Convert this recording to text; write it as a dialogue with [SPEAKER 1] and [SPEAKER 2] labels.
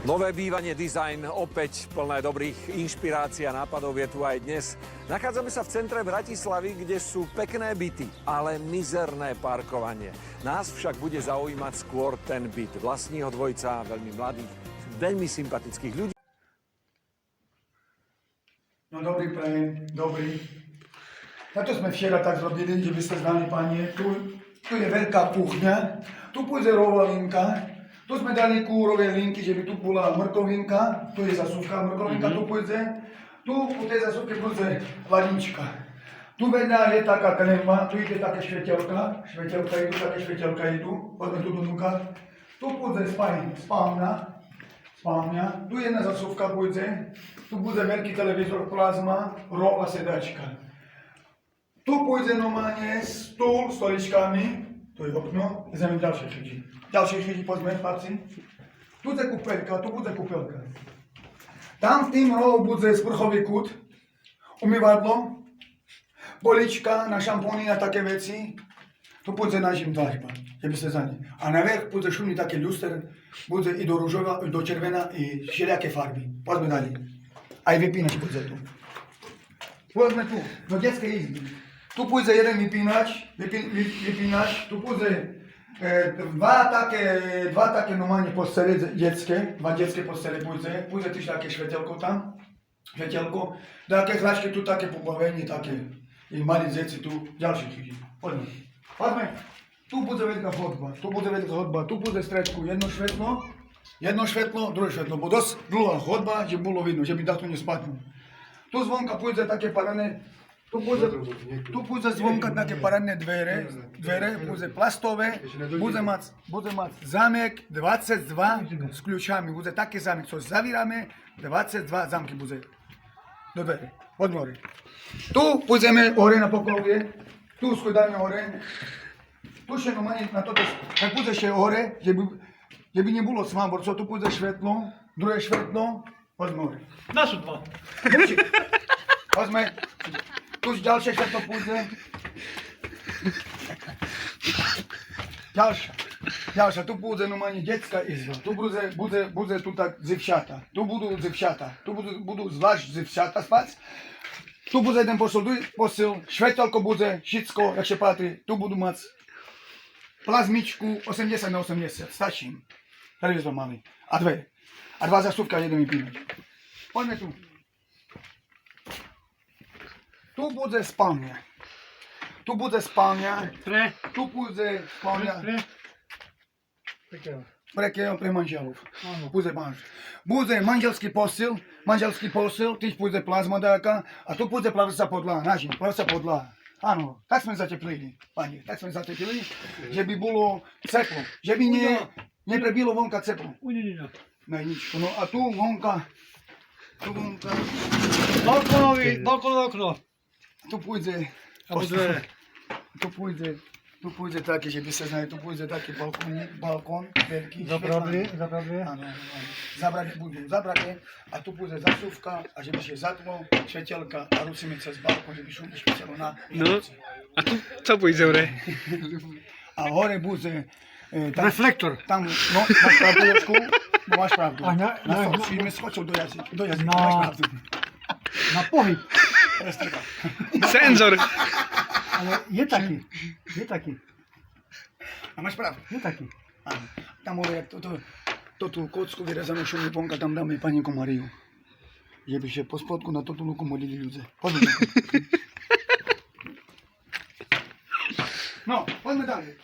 [SPEAKER 1] Nové bývanie, dizajn, opäť plné dobrých inšpirácií a nápadov je tu aj dnes. Nachádzame sa v centre Bratislavy, kde sú pekné byty, ale mizerné parkovanie. Nás však bude zaujímať skôr ten byt. Vlastní ho dvojica veľmi mladých, veľmi sympatických ľudí.
[SPEAKER 2] No dobrý prajem, dobrý. Na to sme včera tak zrobili, že by ste znali, panie. Tu je veľká kuchňa, tu pôjde rovalinka, tu sme dali kúrové linky, že by tu bola mrkovinka, tu je zasuvka, mrkovinka tu pôjde, tu po tej zasuvke pôjde ladnička. Tu vedľa je taká klemba, tu ide také švetelka idú, poďme tu donúkať. Tu pôjde spálňa, tu jedna zasuvka pôjde, tu bude veľký televízor, plazma, roh a sedačka. Tu pôjde normálne stôl s stoličkami, tu je okno, ideme ďalšie chvíči. Ďalšie chvíči, poďme, chlapci. Tu bude kúpeľka. Tam v tým rohu bude sprchový kút, umývadlo, polička na šampóny a také veci. Tu pôjde nášim dlažba, že by ste za ne. A navrch pôjde šumný taký luster, bude i do rúžova, i do červená, i všelijaké farby. Poďme ďalej. Aj vypínač pôjde tu. Poďme tu, do detskej izby. Tu pôjde jeden vypínač, tu pôjde dva také normálne postele detské, dva detské postele pôjde tiež také švetelko tam, také chlačky tu také pobavenie, také, i malí deti tu, ďalšie chvíli. Poďme. Tu bude veľká chodba, tu bude stredku jedno svetlo, druhé svetlo, bo dosť dlhá chodba, že bolo vidno, že by takto nespadnul. Tu zvonka pôjde také parané, tu pôjde zvonka také parané dvere, pôjde plastové, bude mať zámek 22 s kľúčami, bude taký zámek, čo zavírame, 22 zámky bude do dvere, od hore. Tu pôjdeme hore na pokrovie, tu schodáme hore, tu še normálne na toto, tak pôjde še hore, že by nebolo smáborcov, tu pôjde svetlo, druhé svetlo, poďme hore.
[SPEAKER 3] Našu dva.
[SPEAKER 2] Poďme, tu ďalšie svetlo pôjde. Ďalšia, tu pôjde normálne detská izba, tu bude tu tak zivčata, tu budú zivčata, tu budú zvlášť zivčata spať. Tu bude jeden posil, švetelko bude, všetko, jak sa patrí, tu budú mať plazmičku 80 na 80, stačí im. Televízor malý. A dva zasuvka, jeden vypínač. Poďme tu. Tu bude spálňa. Tu bude spálňa. Pre manželov. Bude manželský posil, tiež bude plazma dáka, a tu bude plavica podlaha, plavica podlaha. Áno, tak sme zateplili, pani, že by bolo ceplo, že by neprebilo vonka ceplo. No a tu vonka.
[SPEAKER 3] Balkónové okno.
[SPEAKER 2] Tu pôjde taký, že by sa znali, tu pôjde taký balkón, veľký.
[SPEAKER 3] Zabradli.
[SPEAKER 2] Áno. Zabradli. A tu pôjde zasuvka, a že by sa zatlo, švetelka a rusíme cez balkón, že by šumne švetelo na noci.
[SPEAKER 4] A tu co pôjde hore?
[SPEAKER 2] A hore bude
[SPEAKER 3] Reflektor.
[SPEAKER 2] Tam, no, máš pravdu, Jožku, máš pravdu. My skočil do jazyka, máš pravdu.
[SPEAKER 3] Na pohyb.
[SPEAKER 4] Senzor.
[SPEAKER 3] Ale je taký.
[SPEAKER 2] A máš pravdu.
[SPEAKER 3] Je taký.
[SPEAKER 2] Áno. Tam hore, tú kocku vyrezanú šumí vonka, tam dáme Panienku Mariu. Že by sa po spodku na toto luku modlili ľudia. Poďme. No, poďme ďalej.